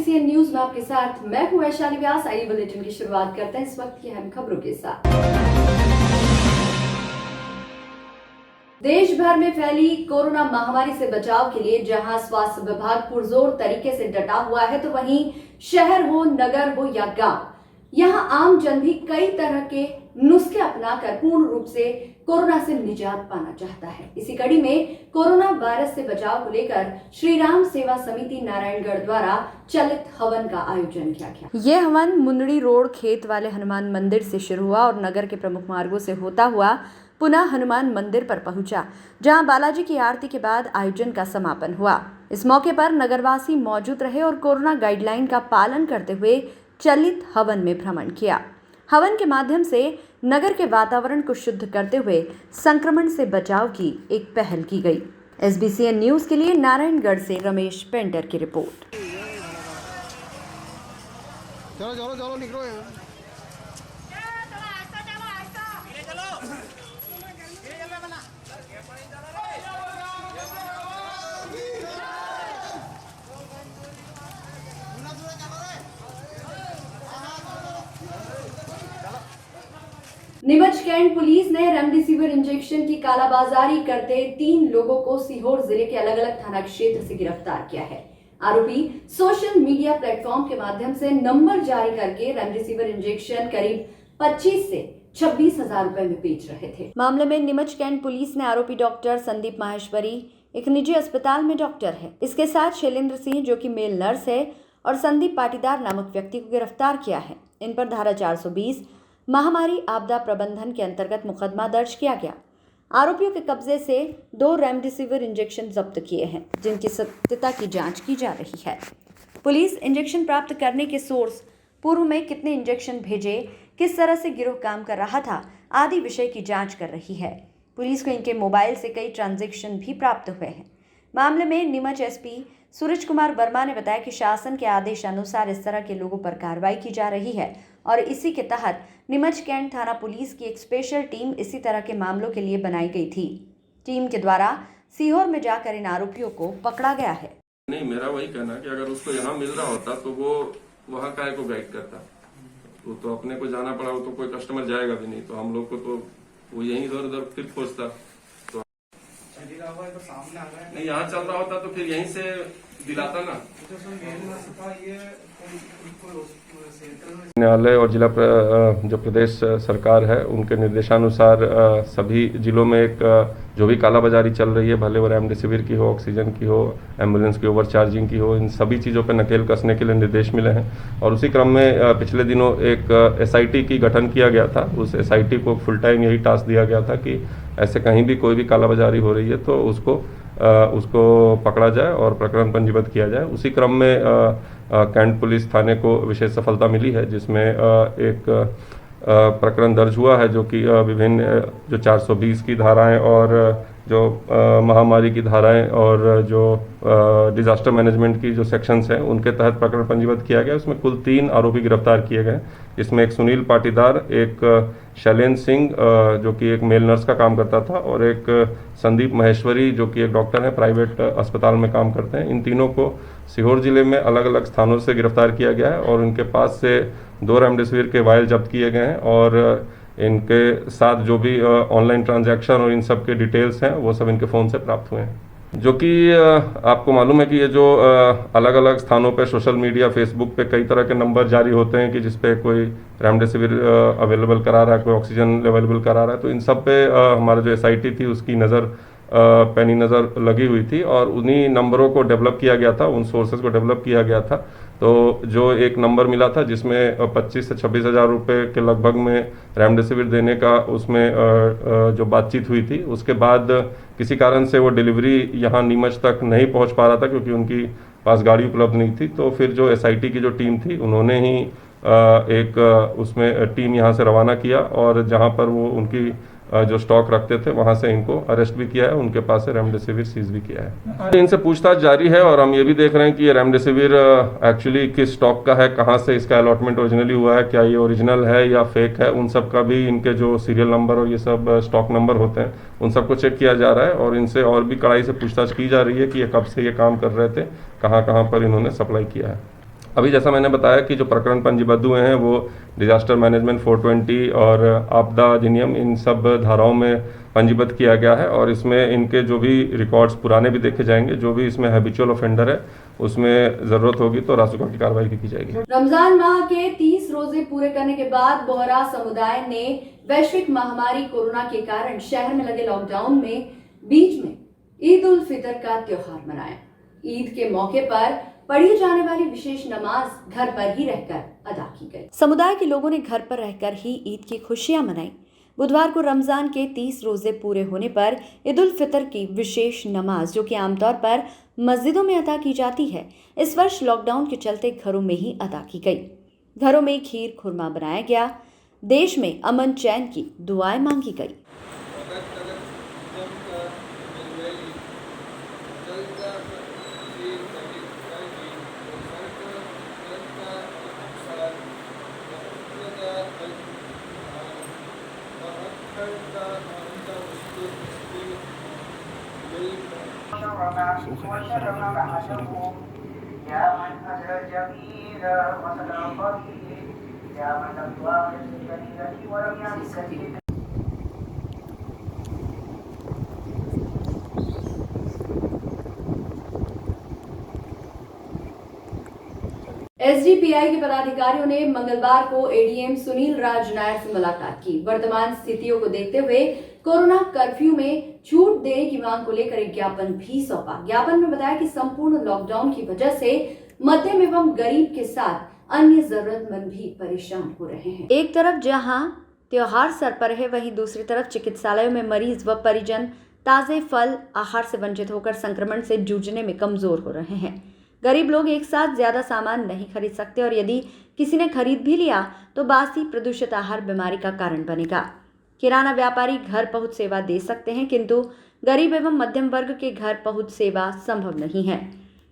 SBC news में आपके साथ मैं हूं वैशाली व्यास। आइए बुलेटिन की शुरुआत करते हैं इस वक्त की अहम खबरों के साथ। देश भर में फैली कोरोना महामारी से बचाव के लिए जहां स्वास्थ्य विभाग पुरजोर तरीके से डटा हुआ है, तो वहीं शहर हो, नगर हो या गांव, यहां आम जन भी कई तरह के नुस्खे अपनाकर पूर्ण रूप से कोरोना से निजात पाना चाहता है। इसी कड़ी में कोरोना वायरस से बचाव को लेकर श्री राम सेवा समिति नारायणगढ़ द्वारा चलित हवन का आयोजन किया गया। ये हवन मुंदड़ी रोड खेत वाले हनुमान मंदिर से शुरू हुआ और नगर के प्रमुख मार्गों से होता हुआ पुनः हनुमान मंदिर पर पहुंचा, जहां बालाजी की आरती के बाद आयोजन का समापन हुआ। इस मौके पर नगरवासी मौजूद रहे और कोरोना गाइडलाइन का पालन करते हुए चलित हवन में भ्रमण किया। हवन के माध्यम से नगर के वातावरण को शुद्ध करते हुए संक्रमण से बचाव की एक पहल की गई। एसबीसी न्यूज के लिए नारायणगढ़ से रमेश पेंटर की रिपोर्ट। चलो चलो चलो निकलो यहाँ। नीमच कैंट पुलिस ने रेमडेसिविर इंजेक्शन की कालाबाजारी करते 3 लोगों को सीहोर जिले के अलग अलग थाना क्षेत्र से गिरफ्तार किया है। आरोपी सोशल मीडिया प्लेटफॉर्म के माध्यम से नंबर जारी करके रेमडेसिविर इंजेक्शन करीब 25 से 26,000 रुपए में बेच रहे थे। मामले में नीमच कैंट पुलिस ने आरोपी डॉक्टर संदीप माहेश्वरी एक निजी अस्पताल में डॉक्टर है, इसके साथ शैलेंद्र सिंह जो कि मेल नर्स है और संदीप पाटीदार नामक व्यक्ति को गिरफ्तार किया है। इन पर धारा 420 महामारी आपदा प्रबंधन के अंतर्गत मुकदमा दर्ज किया गया। आरोपियों के कब्जे से 2 रेमडेसिविर इंजेक्शन जब्त किए हैं, जिनकी सत्यता की जांच की जा रही है। पुलिस इंजेक्शन प्राप्त करने के सोर्स, पूर्व में कितने इंजेक्शन भेजे, किस तरह से गिरोह काम कर रहा था आदि विषय की जांच कर रही है। पुलिस को इनके मोबाइल से कई ट्रांजैक्शन भी प्राप्त हुए हैं। मामले में नीमच एसपी सूरज कुमार वर्मा ने बताया कि शासन के आदेश अनुसार इस तरह के लोगों पर कार्रवाई की जा रही है और इसी के तहत नीमच कैंट थाना पुलिस की एक स्पेशल टीम इसी तरह के मामलों के लिए बनाई गई थी। टीम के द्वारा सीहोर में जाकर इन आरोपियों को पकड़ा गया है। नहीं, मेरा वही कहना है कि अगर उसको यहाँ मिल रहा होता तो वो वहाँ काहे को गाइड करता, तो अपने को जाना पड़ा हो तो कोई कस्टमर जाएगा भी नहीं, तो हम लोग को तो वो यहीं इधर उधर फिर खोजता। तो नहीं, यहाँ चल रहा होता तो फिर यहीं से दिलाता ना। न्यायालय और जिला जो प्रदेश सरकार है उनके निर्देशानुसार सभी जिलों में एक जो भी कालाबाजारी चल रही है, भले वो रेमडेसिविर की हो, ऑक्सीजन की हो, एम्बुलेंस की ओवरचार्जिंग की हो, इन सभी चीज़ों पर नकेल कसने के लिए निर्देश मिले हैं। और उसी क्रम में पिछले दिनों एक एसआईटी की गठन किया गया था। उस एसआईटी को फुल टाइम यही टास्क दिया गया था कि ऐसे कहीं भी कोई भी कालाबाजारी हो रही है तो उसको पकड़ा जाए और प्रकरण पंजीबद्ध किया जाए। उसी क्रम में कैंट पुलिस थाने को विशेष सफलता मिली है, जिसमें एक प्रकरण दर्ज हुआ है जो कि विभिन्न जो 420 की धाराएं और जो महामारी की धाराएं और जो डिजास्टर मैनेजमेंट की जो सेक्शंस हैं उनके तहत प्रकरण पंजीबद्ध किया गया। उसमें कुल 3 आरोपी गिरफ्तार किए गए। इसमें एक सुनील पाटीदार, एक शैलेंद्र सिंह जो कि एक मेल नर्स का काम करता था और एक संदीप महेश्वरी जो कि एक डॉक्टर है, प्राइवेट अस्पताल में काम करते हैं। इन तीनों को सीहोर जिले में अलग अलग स्थानों से गिरफ्तार किया गया है और उनके पास से 2 रेमडेसिविर के वायल जब्त किए गए हैं और इनके साथ जो भी ऑनलाइन ट्रांजैक्शन और इन सब के डिटेल्स हैं वो सब इनके फ़ोन से प्राप्त हुए हैं। जो कि आपको मालूम है कि ये जो अलग अलग स्थानों पे सोशल मीडिया, फेसबुक पे कई तरह के नंबर जारी होते हैं कि जिसपे कोई रेमडेसिविर अवेलेबल करा रहा है, कोई ऑक्सीजन अवेलेबल करा रहा है, तो इन सब पे हमारा जो एसआईटी थी उसकी पैनी नज़र लगी हुई थी और उन्हीं नंबरों को डेवलप किया गया था, उन सोर्सेज को डेवलप किया गया था। तो जो एक नंबर मिला था जिसमें 25 से 26,000 रुपये के लगभग में रेमडेसिविर देने का उसमें जो बातचीत हुई थी, उसके बाद किसी कारण से वो डिलीवरी यहाँ नीमच तक नहीं पहुँच पा रहा था क्योंकि उनकी पास गाड़ी उपलब्ध नहीं थी। तो फिर जो एसआईटी की जो टीम थी उन्होंने ही एक उसमें टीम यहाँ से रवाना किया और जहाँ पर वो उनकी जो स्टॉक रखते थे वहाँ से इनको अरेस्ट भी किया है, उनके पास से रेमडेसिविर सीज भी किया है। इनसे पूछताछ जारी है और हम ये भी देख रहे हैं कि ये रेमडेसिविर एक्चुअली किस स्टॉक का है, कहाँ से इसका अलॉटमेंट ओरिजिनली हुआ है, क्या ये ओरिजिनल है या फेक है, उन सब का भी इनके जो सीरियल नंबर और ये सब स्टॉक नंबर होते हैं उन सबको चेक किया जा रहा है और इनसे और भी कड़ाई से पूछताछ की जा रही है कि ये कब से ये काम कर रहे थे, कहाँ कहाँ पर इन्होंने सप्लाई किया है। अभी जैसा मैंने बताया कि जो प्रकरण पंजीबद्ध हुए हैं वो डिजास्टर मैनेजमेंट 420 और आपदा अधिनियम इन सब धाराओं में पंजीबद्ध किया गया है और इसमें इनके जो भी रिकॉर्ड्स पुराने भी देखे जाएंगे, जो भी इसमें हैबिचुअल ऑफेंडर है उसमें ज़रूरत होगी तो रासुका की कार्रवाई भी की जाएगी। रमजान माह के 30 रोजे पूरे करने के बाद बोहरा समुदाय ने वैश्विक महामारी कोरोना के कारण शहर में लगे लॉकडाउन में बीच में ईद उल फितर का त्योहार मनाया। ईद के मौके पर पढ़ी जाने वाली विशेष नमाज घर पर ही रहकर अदा की गई। समुदाय के लोगों ने घर पर रहकर ही ईद की खुशियां मनाई। बुधवार को रमजान के 30 रोजे पूरे होने पर ईद उल फितर की विशेष नमाज, जो कि आमतौर पर मस्जिदों में अदा की जाती है, इस वर्ष लॉकडाउन के चलते घरों में ही अदा की गई। घरों में खीर खुरमा बनाया गया। देश में अमन चैन की दुआएं मांगी गई। एसडीपीआई के पदाधिकारियों ने मंगलवार को एडीएम सुनील राज नायर से मुलाकात की। वर्तमान स्थितियों को देखते हुए कोरोना कर्फ्यू में छूट देने की मांग को लेकर एक ज्ञापन भी सौंपा। ज्ञापन में बताया कि संपूर्ण लॉकडाउन की वजह से मध्यम एवं गरीब के साथ अन्य जरूरतमंद भी परेशान हो रहे हैं। एक तरफ जहां त्योहार सर पर है, वहीं दूसरी तरफ चिकित्सालयों में मरीज व परिजन ताजे फल आहार से वंचित होकर संक्रमण से जूझने में कमजोर हो रहे हैं। गरीब लोग एक साथ ज्यादा सामान नहीं खरीद सकते और यदि किसी ने खरीद भी लिया तो बासी प्रदूषित आहार बीमारी का कारण बनेगा। किराना व्यापारी घर पहुंच सेवा दे सकते हैं, किंतु गरीब एवं मध्यम वर्ग के घर पहुंच सेवा संभव नहीं है।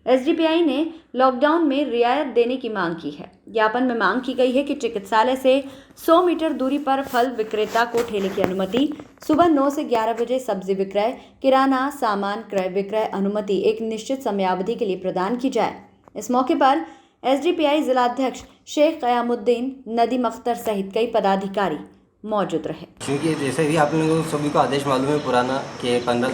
एसडीपीआई ने लॉकडाउन में रियायत देने की मांग की है। ज्ञापन में मांग की गई है कि चिकित्सालय से 100 मीटर दूरी पर फल विक्रेता को ठेले की अनुमति, सुबह 9 से 11 बजे सब्जी विक्रय, किराना सामान क्रय विक्रय अनुमति एक निश्चित समयावधि के लिए प्रदान की जाए। इस मौके पर एसडीपीआई जिलाध्यक्ष शेख कयामुद्दीन नदीम अख्तर सहित कई पदाधिकारी मौजूद रहे। क्योंकि जैसे भी आप लोगों को सभी को आदेश मालूम है पुराना कि 15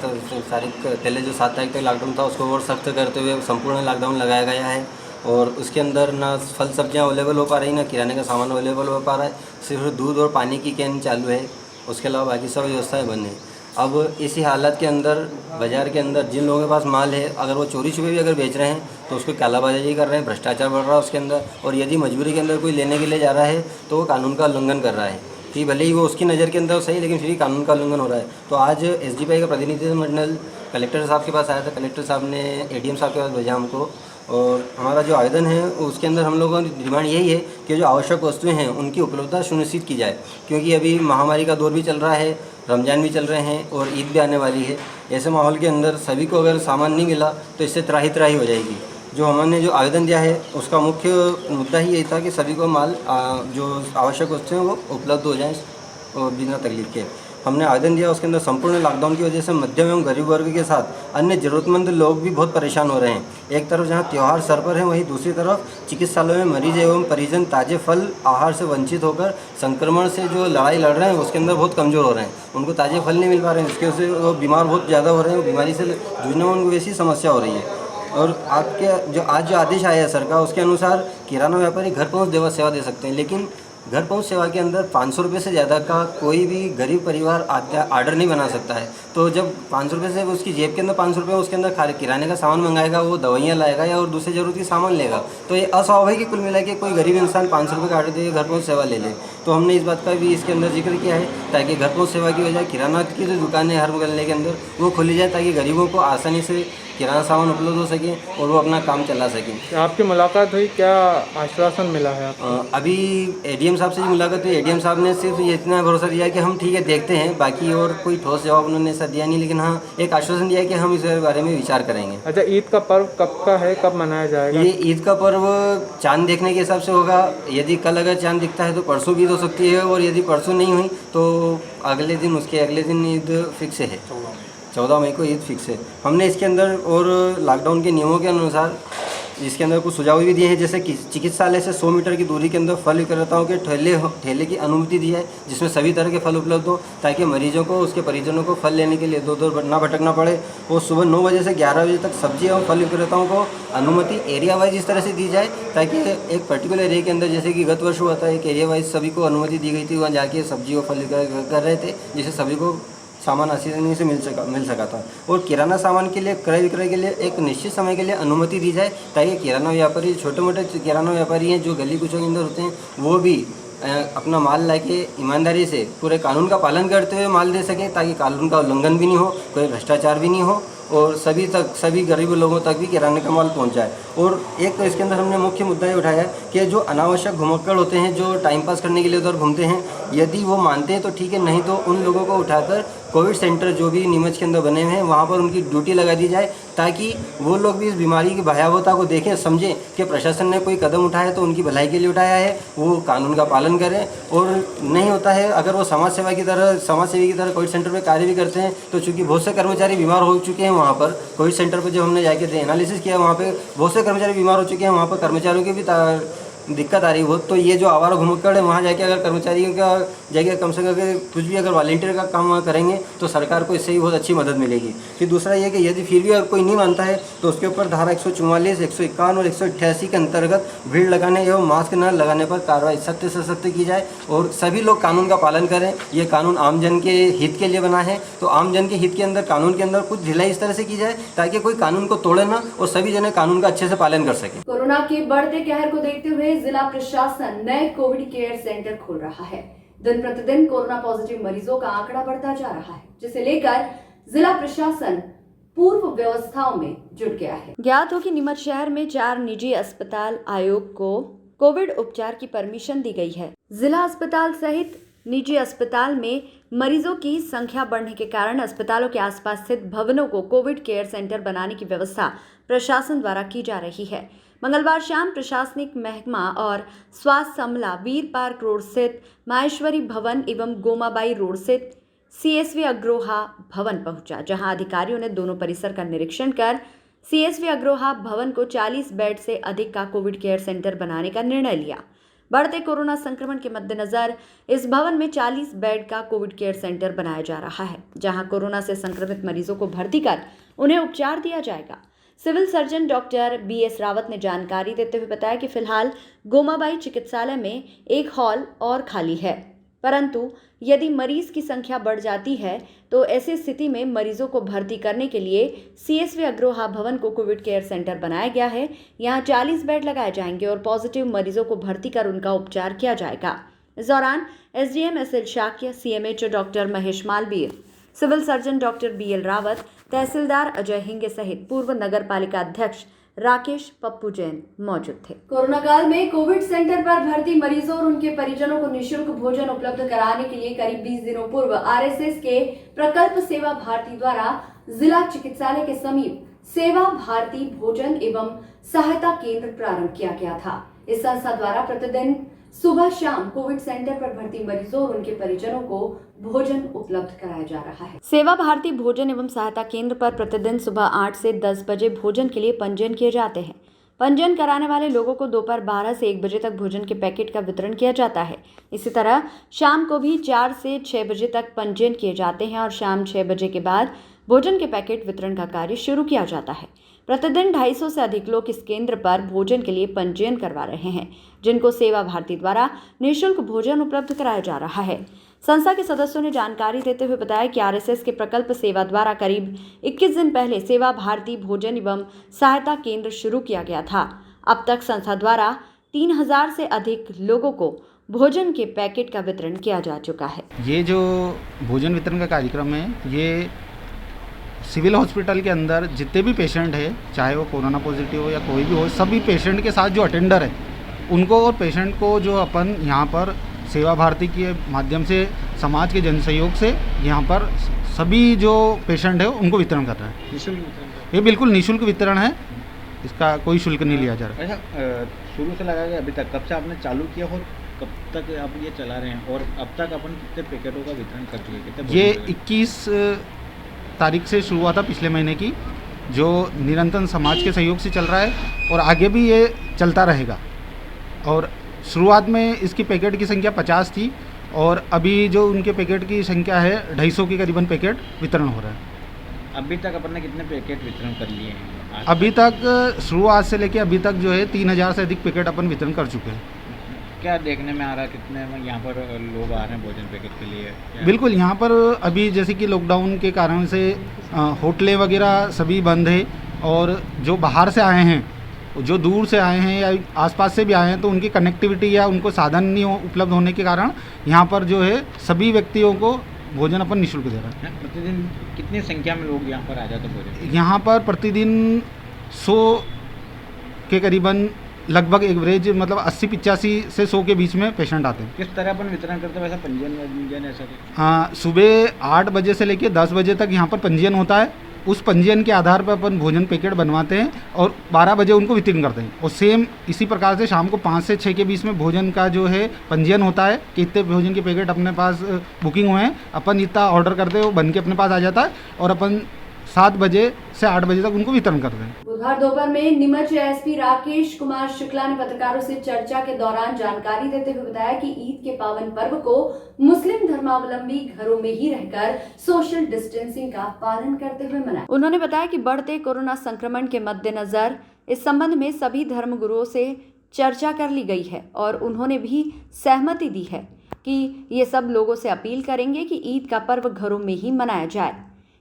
तारीख पहले जो 7 तारीख तक लॉकडाउन था उसको और सख्त करते हुए संपूर्ण लॉकडाउन लगाया गया है और उसके अंदर ना फल सब्जियां अवेलेबल हो पा रही, ना किराने का सामान अवेलेबल हो पा रहा है। सिर्फ दूध और पानी की कैन चालू है, उसके अलावा बाकी सब व्यवस्थाएँ बंद हैं। अब इसी हालत के अंदर बाज़ार के अंदर जिन लोगों के पास माल है, अगर वो चोरी छुपे भी अगर बेच रहे हैं तो उसको कालाबाजारी कर रहे हैं, भ्रष्टाचार बढ़ रहा है उसके अंदर। और यदि मजबूरी के अंदर कोई लेने के लिए जा रहा है तो वो कानून का उल्लंघन कर रहा है कि भले ही वो उसकी नज़र के अंदर सही, लेकिन फिर भी कानून का उल्लंघन हो रहा है। तो आज एसडीपीआई का प्रतिनिधिमंडल कलेक्टर साहब के पास आया था। कलेक्टर साहब ने एडीएम साहब के पास भेजा हमको और हमारा जो आवेदन है उसके अंदर हम लोगों की डिमांड यही है कि जो आवश्यक वस्तुएं हैं उनकी उपलब्धता सुनिश्चित की जाए, क्योंकि अभी महामारी का दौर भी चल रहा है, रमज़ान भी चल रहे हैं और ईद भी आने वाली है। ऐसे माहौल के अंदर सभी को अगर सामान नहीं मिला तो इससे त्राही त्राही हो जाएगी। जो हमने जो आवेदन दिया है उसका मुख्य मुद्दा ही यही था कि सभी को माल जो आवश्यक वस्तुएं वो उपलब्ध हो जाएँ और बिना तकलीफ के। हमने आवेदन दिया, उसके अंदर संपूर्ण लॉकडाउन की वजह से मध्यम एवं गरीब वर्ग के साथ अन्य ज़रूरतमंद लोग भी बहुत परेशान हो रहे हैं। एक तरफ जहां त्यौहार सर पर है, वहीं दूसरी तरफ चिकित्सालयों में मरीज एवं परिजन ताजे फल आहार से वंचित होकर संक्रमण से जो लड़ाई लड़ रहे हैं उसके अंदर बहुत कमज़ोर हो रहे हैं। उनको ताजे फल नहीं मिल पा रहे हैं, जिसकी वजह से वो बीमार बहुत ज़्यादा हो रहे हैं। बीमारी से जूझने में उनको वैसी समस्या हो रही है। और आपके जो आज जो आदेश आया है सर का, उसके अनुसार किराना व्यापारी घर पहुँच सेवा दे सकते हैं, लेकिन घर पहुंच सेवा के अंदर 500 रुपये से ज़्यादा का कोई भी गरीब परिवार आर्डर नहीं बना सकता है। तो जब 500 रुपये से उसकी जेब के अंदर 500 रुपये उसके अंदर किराने का सामान मंगाएगा, वो दवाइयाँ लाएगा या और दूसरे ज़रूरत की सामान लेगा, तो ये अस्वाभाविक है कुल मिला के कोई गरीब इंसान 500 रुपये का आर्डर देकर घर पहुंच सेवा ले ले। तो हमने इस बात का भी इसके अंदर जिक्र किया है ताकि घर पहुंच सेवा की वजह किराना की जो दुकानें हर मोहल्ले के अंदर वो खोली जाए, ताकि गरीबों को आसानी से किराना सामान उपलब्ध हो सके और वो अपना काम चला सकें। आपकी मुलाकात हुई, क्या आश्वासन मिला है आपको? अभी एडीएम साहब से जो मुलाकात हुई, एडीएम साहब ने सिर्फ ये इतना भरोसा दिया कि हम ठीक है देखते हैं, बाकी और कोई ठोस जवाब उन्होंने ऐसा दिया नहीं, लेकिन हाँ एक आश्वासन दिया कि हम इस बारे में विचार करेंगे। अच्छा, ईद का पर्व कब का है, कब मनाया जाएगा? ये ईद का पर्व चांद देखने के हिसाब से होगा। यदि कल अगर चांद दिखता है तो परसों भी हो सकती है, और यदि परसों नहीं हुई तो अगले दिन, उसके अगले दिन ईद फिक्स है। 14 मई को ईद फिक्स है। हमने इसके अंदर और लॉकडाउन के नियमों के अनुसार इसके अंदर कुछ सुझाव भी दिए हैं, जैसे कि चिकित्सालय से 100 मीटर की दूरी के अंदर फल विक्रेताओं के ठेले की अनुमति दी है, जिसमें सभी तरह के फल उपलब्ध हो, ताकि मरीजों को, उसके परिजनों को फल लेने के लिए दूर ना भटकना पड़े। और सुबह 9 बजे से 11 बजे तक सब्जी और फल विक्रेताओं को अनुमति एरिया वाइज इस तरह से दी जाए, ताकि एक पर्टिकुलर एरिया के अंदर, जैसे कि गत वर्ष हुआ था, एक एरिया वाइज सभी को अनुमति दी गई थी, वहाँ जाके सब्जी और फल विक्रय कर रहे थे, जिससे सभी को सामान आसानी से मिल सका था। और किराना सामान के लिए, क्रय विक्रय के लिए एक निश्चित समय के लिए अनुमति दी जाए, ताकि किराना व्यापारी, छोटे मोटे किराना व्यापारी हैं जो गली कूचों के अंदर होते हैं, वो भी अपना माल लाके ईमानदारी से पूरे कानून का पालन करते हुए माल दे सकें, ताकि कानून का उल्लंघन भी नहीं हो, कोई भ्रष्टाचार भी नहीं हो, और सभी गरीब लोगों तक भी किराने का माल पहुंच जाए। और एक तो इसके अंदर हमने मुख्य मुद्दा ये उठाया कि जो अनावश्यक घुमक्कड़ होते हैं, जो टाइम पास करने के लिए उधर घूमते हैं, यदि वो मानते हैं तो ठीक है, नहीं तो उन लोगों को उठाकर कोविड सेंटर जो भी नीमच के अंदर बने हुए हैं, वहाँ पर उनकी ड्यूटी लगा दी जाए, ताकि वो लोग भी इस बीमारी की भयावहता को देखें, समझें कि प्रशासन ने कोई कदम उठाया तो उनकी भलाई के लिए उठाया है, वो कानून का पालन करें। और नहीं होता है, अगर वो समाज सेवी की तरह कोविड सेंटर पर कार्य भी करते हैं, तो चूँकि बहुत से कर्मचारी बीमार हो चुके हैं वहाँ पर, कोविड सेंटर पर जब हमने जाके एनालिसिस किया, वहाँ पे बहुत से कर्मचारी बीमार हो चुके हैं, वहाँ पर कर्मचारियों की भी दिक्कत आ रही हो, तो ये जो आवारा घुमक्कड़ है, वहाँ जाके अगर कर्मचारियों का जगह कम से कम कुछ भी अगर वॉलंटियर का काम वहाँ करेंगे, तो सरकार को इससे ही बहुत अच्छी मदद मिलेगी। फिर दूसरा ये कि यदि फिर भी अगर कोई नहीं मानता है, तो उसके ऊपर धारा 144, 151 और 188 के अंतर्गत भीड़ लगाने एवं मास्क न लगाने पर कार्रवाई सख्त से सख्त की जाए, और सभी लोग कानून का पालन करें। ये कानून आमजन के हित के लिए बना है, तो आमजन के हित के अंदर कानून के अंदर कुछ ढिलाई इस तरह से की जाए, ताकि कोई कानून को तोड़े ना, और सभी जने कानून का अच्छे से पालन कर सके। कोरोना के बढ़ते कहर को देखते हुए जिला प्रशासन नए कोविड केयर सेंटर खोल रहा है। दिन प्रतिदिन कोरोना पॉजिटिव मरीजों का आंकड़ा बढ़ता जा रहा है, जिसे लेकर जिला प्रशासन पूर्व व्यवस्थाओं में जुट गया है। ज्ञात हो कि नीमच शहर में 4 निजी अस्पताल आयोग को कोविड उपचार की परमिशन दी गई है। जिला अस्पताल सहित निजी अस्पताल में मरीजों की संख्या बढ़ने के कारण अस्पतालों के आसपास स्थित भवनों को कोविड केयर सेंटर बनाने की व्यवस्था प्रशासन द्वारा की जा रही है। मंगलवार शाम प्रशासनिक महकमा और स्वास्थ्य अमला वीर पार्क रोड स्थित माहेश्वरी भवन एवं गोमाबाई रोड स्थित CSV अग्रोहा भवन पहुंचा, जहां अधिकारियों ने दोनों परिसर का निरीक्षण कर CSV अग्रोहा भवन को 40 बेड से अधिक का कोविड केयर सेंटर बनाने का निर्णय लिया। बढ़ते कोरोना संक्रमण के मद्देनजर इस भवन में 40 बेड का कोविड केयर सेंटर बनाया जा रहा है, जहां कोरोना से संक्रमित मरीजों को भर्ती कर उन्हें उपचार दिया जाएगा। Civil surgeon doctor BS Rawat ने जानकारी देते हुए बताया कि फिलहाल गोमाबाई चिकित्सालय में एक हॉल और खाली है, परंतु यदि मरीज की संख्या बढ़ जाती है तो ऐसी स्थिति में मरीजों को भर्ती करने के लिए CSV अग्रोहा भवन को कोविड केयर सेंटर बनाया गया है। यहाँ 40 बेड लगाए जाएंगे और पॉजिटिव मरीजों को भर्ती कर उनका उपचार किया जाएगा। इस दौरान SDM SL शाक्य, CMHO doctor Mahesh Malviya, civil surgeon doctor BL Rawat, तहसीलदार अजय हिंगे सहित पूर्व नगर पालिका अध्यक्ष राकेश पप्पू जैन मौजूद थे। कोरोना काल में कोविड सेंटर पर भर्ती मरीजों और उनके परिजनों को निःशुल्क भोजन उपलब्ध कराने के लिए करीब 20 दिनों पूर्व RSS के प्रकल्प सेवा भारती द्वारा जिला चिकित्सालय के समीप सेवा भारती भोजन एवं सहायता केंद्र प्रारंभ किया गया था। इस संस्था द्वारा प्रतिदिन सुबह शाम कोविड सेंटर पर भर्ती मरीजों और उनके परिजनों को भोजन उपलब्ध कराया जा रहा है। सेवा भारती भोजन एवं सहायता केंद्र पर प्रतिदिन सुबह 8 से 10 बजे भोजन के लिए पंजीयन किए जाते हैं। पंजीयन कराने वाले लोगों को दोपहर 12 से 1 बजे तक भोजन के पैकेट का वितरण किया जाता है। इसी तरह शाम को भी 4 से 6 बजे तक पंजीयन किए जाते हैं और शाम 6 बजे के बाद भोजन के पैकेट वितरण का कार्य शुरू किया जाता है। प्रतिदिन 250 से अधिक लोग इस केंद्र पर भोजन के लिए पंजीयन करवा रहे हैं, जिनको सेवा भारती द्वारा निःशुल्क भोजन उपलब्ध कराया जा रहा है। संस्था के सदस्यों ने जानकारी देते हुए बताया कि RSS के प्रकल्प सेवा द्वारा करीब 21 दिन पहले सेवा भारती भोजन एवं सहायता केंद्र शुरू किया गया था। अब तक संस्था द्वारा 3000 से अधिक लोगों को भोजन के पैकेट का वितरण किया जा चुका है। ये जो भोजन वितरण का कार्यक्रम है, ये सिविल हॉस्पिटल के अंदर जितने भी पेशेंट है, चाहे वो कोरोना पॉजिटिव हो या कोई भी हो, सभी पेशेंट के साथ जो अटेंडर है उनको और पेशेंट को जो अपन यहाँ पर सेवा भारती के माध्यम से समाज के जन सहयोग से यहाँ पर सभी जो पेशेंट है उनको वितरण कर रहे हैं। निःशुल्क वितरण? ये बिल्कुल निःशुल्क वितरण है, इसका कोई शुल्क नहीं लिया जा रहा। अच्छा, शुरू से लगा के अभी तक कब से आपने चालू किया और कब तक आप ये चला रहे हैं, और अब तक अपन कितने पैकेटों का वितरण कर चुके हैं? ये 21 तारीख से शुरू हुआ था पिछले महीने की, जो निरंतर समाज के सहयोग से चल रहा है और आगे भी ये चलता रहेगा। और शुरुआत में इसकी पैकेट की संख्या 50 थी और अभी जो उनके पैकेट की संख्या है 250 के करीबन पैकेट वितरण हो रहा है। अभी तक अपन ने कितने पैकेट वितरण कर लिए हैं आज अभी तक शुरुआत से लेके अभी तक जो है 3000 से अधिक पैकेट अपन वितरण कर चुके हैं। क्या देखने में आ रहा है, कितने में यहाँ पर लोग आ रहे हैं भोजन पैकेट के लिए? बिल्कुल, यहाँ पर अभी जैसे कि लॉकडाउन के कारण से होटलें वगैरह सभी बंद है और जो बाहर से आए हैं, जो दूर से आए हैं या आसपास से भी आए हैं, तो उनकी कनेक्टिविटी या उनको साधन नहीं उपलब्ध होने के कारण यहाँ पर जो है सभी व्यक्तियों को भोजन अपन निःशुल्क दे रहे हैं। प्रतिदिन कितनी संख्या में लोग यहाँ पर आ जाते हैं भोजन? यहाँ पर प्रतिदिन 100 के करीबन लगभग एवरेज मतलब 80-85 से 100 के बीच में पेशेंट आते हैं। किस तरह अपन वितरण करते हैं? वैसा पंजीयन ऐसा कुछ? सुबह 8 बजे से लेकर 10 बजे तक यहाँ पर पंजीयन होता है। उस पंजीयन के आधार पर अपन भोजन पैकेट बनवाते हैं और 12 बजे उनको वितरण करते हैं। और सेम इसी प्रकार से शाम को 5 से 6 के बीच में भोजन का जो है पंजीयन होता है कि इतने भोजन के पैकेट अपने पास बुकिंग हुए हैं, अपन इतना ऑर्डर करते हैं, वो बन के अपने पास आ जाता है और अपन 7 बजे से 8 बजे तक उनको वितरण करते हैं। बुधवार दोपहर में नीमच एसपी राकेश कुमार शुक्ला ने पत्रकारों से चर्चा के दौरान जानकारी देते हुए बताया कि ईद के पावन पर्व को मुस्लिम धर्मावलंबी घरों में ही रहकर सोशल डिस्टेंसिंग का पालन करते हुए मनाया। उन्होंने बताया कि बढ़ते कोरोना संक्रमण के मद्देनजर इस संबंध में सभी धर्मगुरुओं से चर्चा कर ली गई है और उन्होंने भी सहमति दी है कि ये सब लोगों से अपील करेंगे कि ईद का पर्व घरों में ही मनाया जाए,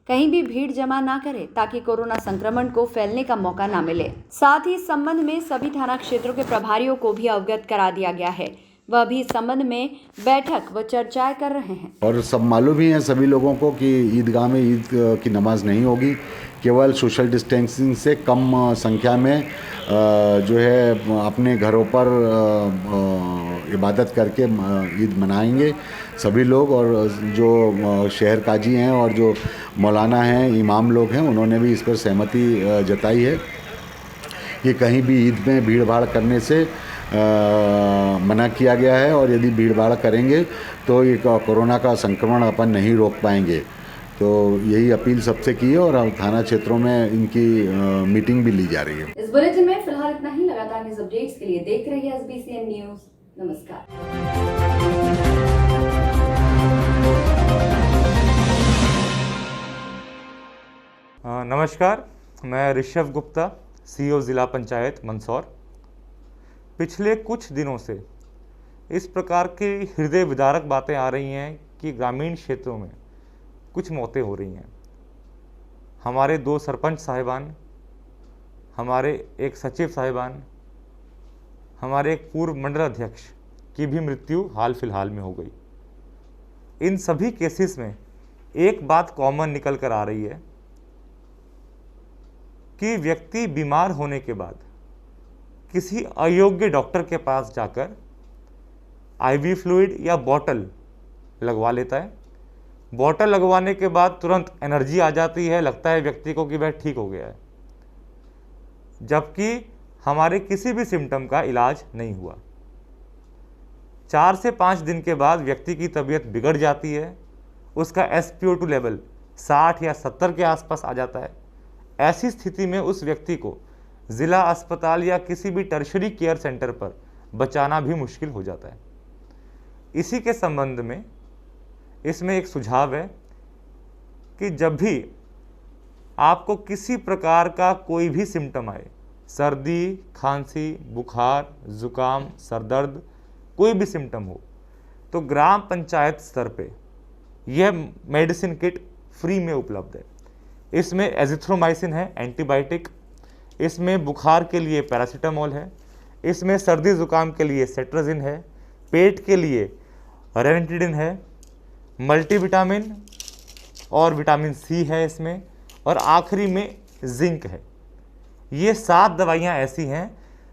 कहीं भी भीड़ जमा ना करें ताकि कोरोना संक्रमण को फैलने का मौका ना मिले। साथ ही इस संबंध में सभी थाना क्षेत्रों के प्रभारियों को भी अवगत करा दिया गया है, वह भी इस संबंध में बैठक व चर्चाएं कर रहे हैं। और सब मालूम ही है सभी लोगों को कि ईदगाह में ईद की नमाज नहीं होगी, केवल सोशल डिस्टेंसिंग से कम संख्या में जो है अपने घरों पर इबादत करके ईद मनाएंगे सभी लोग। और जो शहर काजी हैं और जो मौलाना हैं, इमाम लोग हैं, उन्होंने भी इस पर सहमति जताई है कि कहीं भी ईद में भीड़ भाड़ करने से मना किया गया है और यदि भीड़ भाड़ करेंगे तो ये कोरोना का संक्रमण अपन नहीं रोक पाएंगे। तो यही अपील सबसे की है और थाना क्षेत्रों में इनकी मीटिंग भी ली जा रही है। इस बुलेटिन में फिलहाल इतना ही। लगातार न्यूज अपडेट्स के लिए देखते रहिए SBCN न्यूज। नमस्कार। नमस्कार, मैं ऋषभ गुप्ता, CEO ज़िला पंचायत मंदसौर। पिछले कुछ दिनों से इस प्रकार की हृदय विदारक बातें आ रही हैं कि ग्रामीण क्षेत्रों में कुछ मौतें हो रही हैं। हमारे 2 सरपंच साहिबान, हमारे एक सचिव साहिबान, हमारे एक पूर्व मंडल अध्यक्ष की भी मृत्यु हाल फिलहाल में हो गई। इन सभी केसेस में एक बात कॉमन निकल कर आ रही है कि व्यक्ति बीमार होने के बाद किसी अयोग्य डॉक्टर के पास जाकर IV फ्लूइड या बॉटल लगवा लेता है। बॉटल लगवाने के बाद तुरंत एनर्जी आ जाती है, लगता है व्यक्ति को कि वह ठीक हो गया है, जबकि हमारे किसी भी सिम्टम का इलाज नहीं हुआ। 4 से 5 दिन के बाद व्यक्ति की तबीयत बिगड़ जाती है, उसका SpO2 लेवल 60 या 70 के आसपास आ जाता है। ऐसी स्थिति में उस व्यक्ति को ज़िला अस्पताल या किसी भी टर्शरी केयर सेंटर पर बचाना भी मुश्किल हो जाता है। इसी के संबंध में इसमें एक सुझाव है कि जब भी आपको किसी प्रकार का कोई भी सिम्टम आए, सर्दी, खांसी, बुखार, जुकाम, सरदर्द, कोई भी सिम्टम हो, तो ग्राम पंचायत स्तर पे यह मेडिसिन किट फ्री में उपलब्ध है। इसमें एजिथ्रोमाइसिन है, एंटीबायोटिक, इसमें बुखार के लिए पैरासीटामोल है, इसमें सर्दी जुकाम के लिए सेट्राजिन है, पेट के लिए रेनिटिडिन है, मल्टीविटामिन और विटामिन C है इसमें, और आखिरी में जिंक है। ये 7 दवाइयाँ ऐसी हैं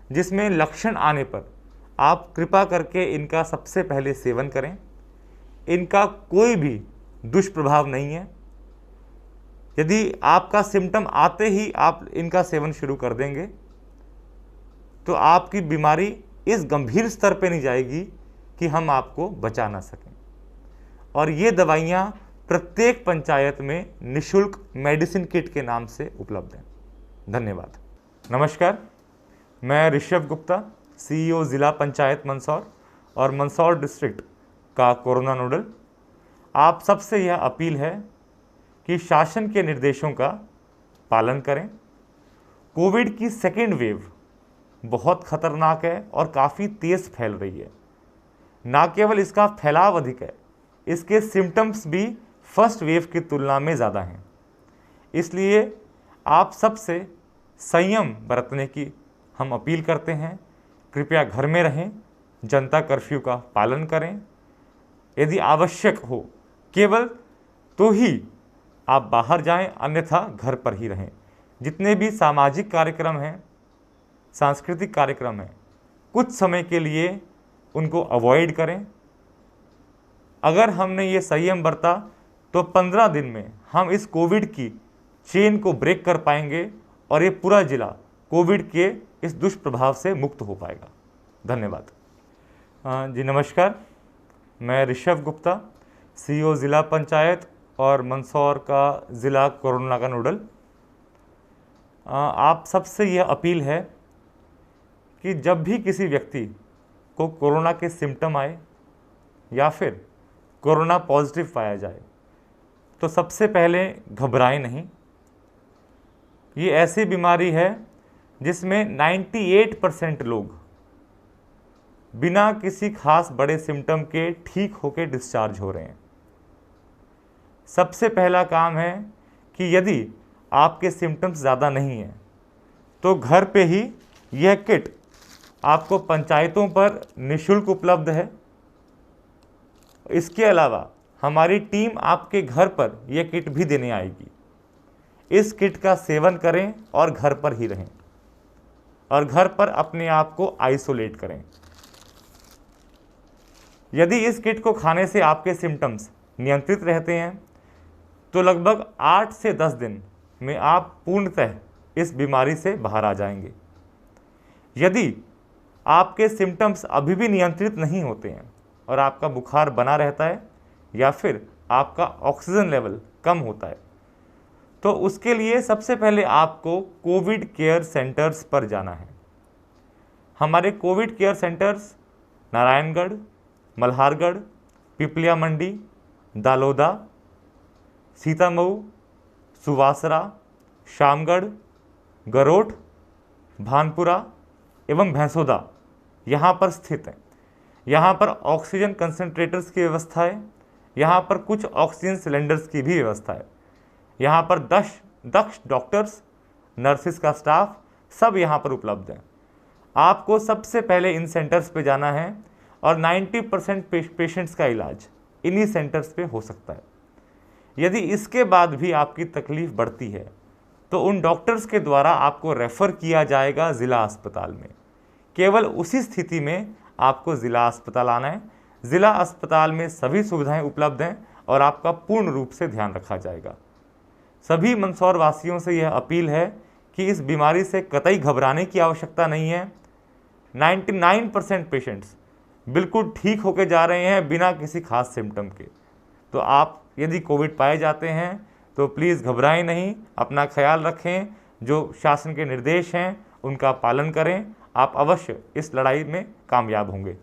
जिसमें लक्षण आने पर आप कृपा करके इनका सबसे पहले सेवन करें। इनका कोई भी दुष्प्रभाव नहीं है। यदि आपका सिम्टम आते ही आप इनका सेवन शुरू कर देंगे तो आपकी बीमारी इस गंभीर स्तर पे नहीं जाएगी कि हम आपको बचा ना सकें। और ये दवाइयाँ प्रत्येक पंचायत में निःशुल्क मेडिसिन किट के नाम से उपलब्ध हैं। धन्यवाद। नमस्कार, मैं ऋषभ गुप्ता, CEO ज़िला पंचायत मंदसौर और मंदसौर डिस्ट्रिक्ट का कोरोना नोडल। आप सबसे यह अपील है कि शासन के निर्देशों का पालन करें। कोविड की सेकेंड वेव बहुत खतरनाक है और काफ़ी तेज़ फैल रही है। ना केवल इसका फैलाव अधिक है, इसके सिम्टम्स भी फर्स्ट वेव की तुलना में ज़्यादा हैं। इसलिए आप सबसे संयम बरतने की हम अपील करते हैं। कृपया घर में रहें, जनता कर्फ्यू का पालन करें। यदि आवश्यक हो केवल तो ही आप बाहर जाएं, अन्यथा घर पर ही रहें। जितने भी सामाजिक कार्यक्रम हैं, सांस्कृतिक कार्यक्रम हैं, कुछ समय के लिए उनको अवॉइड करें। अगर हमने ये संयम बरता तो 15 दिन में हम इस कोविड की चेन को ब्रेक कर पाएंगे और ये पूरा जिला कोविड के इस दुष्प्रभाव से मुक्त हो पाएगा। धन्यवाद। जी नमस्कार, मैं ऋषभ गुप्ता, CEO ज़िला पंचायत और मंदसौर का ज़िला कोरोना का नोडल। आप सबसे यह अपील है कि जब भी किसी व्यक्ति को कोरोना के सिम्टम आए या फिर कोरोना पॉजिटिव पाया जाए तो सबसे पहले घबराएं नहीं। ये ऐसी बीमारी है जिसमें 98% लोग बिना किसी खास बड़े सिम्टम के ठीक होकर डिस्चार्ज हो रहे हैं। सबसे पहला काम है कि यदि आपके सिम्टम्स ज़्यादा नहीं हैं तो घर पे ही यह किट आपको पंचायतों पर निःशुल्क उपलब्ध है। इसके अलावा हमारी टीम आपके घर पर यह किट भी देने आएगी। इस किट का सेवन करें और घर पर ही रहें और घर पर अपने आप को आइसोलेट करें। यदि इस किट को खाने से आपके सिम्टम्स नियंत्रित रहते हैं तो लगभग 8 से 10 दिन में आप पूर्णतः इस बीमारी से बाहर आ जाएंगे। यदि आपके सिम्टम्स अभी भी नियंत्रित नहीं होते हैं और आपका बुखार बना रहता है या फिर आपका ऑक्सीजन लेवल कम होता है तो उसके लिए सबसे पहले आपको कोविड केयर सेंटर्स पर जाना है। हमारे covid care centers Narayangarh, Malhargarh, Pipliya Mandi, Daloda, Sitamau, Suwasra, Shamgarh, Garoth, Bhanpura एवं भैंसोदा यहाँ पर स्थित है। यहाँ पर ऑक्सीजन कंसंट्रेटर्स की व्यवस्था है। यहाँ पर कुछ ऑक्सीजन सिलेंडर्स की भी व्यवस्था है। यहाँ पर दक्ष डॉक्टर्स, नर्सिस का स्टाफ सब यहाँ पर उपलब्ध हैं। आपको सबसे पहले इन सेंटर्स पे जाना है और 90% पेशेंट्स का इलाज इन्हीं सेंटर्स पे हो सकता है। यदि इसके बाद भी आपकी तकलीफ़ बढ़ती है तो उन डॉक्टर्स के द्वारा आपको रेफ़र किया जाएगा ज़िला अस्पताल में। केवल उसी स्थिति में आपको ज़िला अस्पताल आना है। ज़िला अस्पताल में सभी सुविधाएं उपलब्ध हैं और आपका पूर्ण रूप से ध्यान रखा जाएगा। सभी मंदसौर वासियों से यह अपील है कि इस बीमारी से कतई घबराने की आवश्यकता नहीं है। 99% पेशेंट्स बिल्कुल ठीक होकर जा रहे हैं बिना किसी खास सिम्टम के। तो आप यदि कोविड पाए जाते हैं तो प्लीज़ घबराएं नहीं, अपना ख्याल रखें। जो शासन के निर्देश हैं उनका पालन करें। आप अवश्य इस लड़ाई में कामयाब होंगे।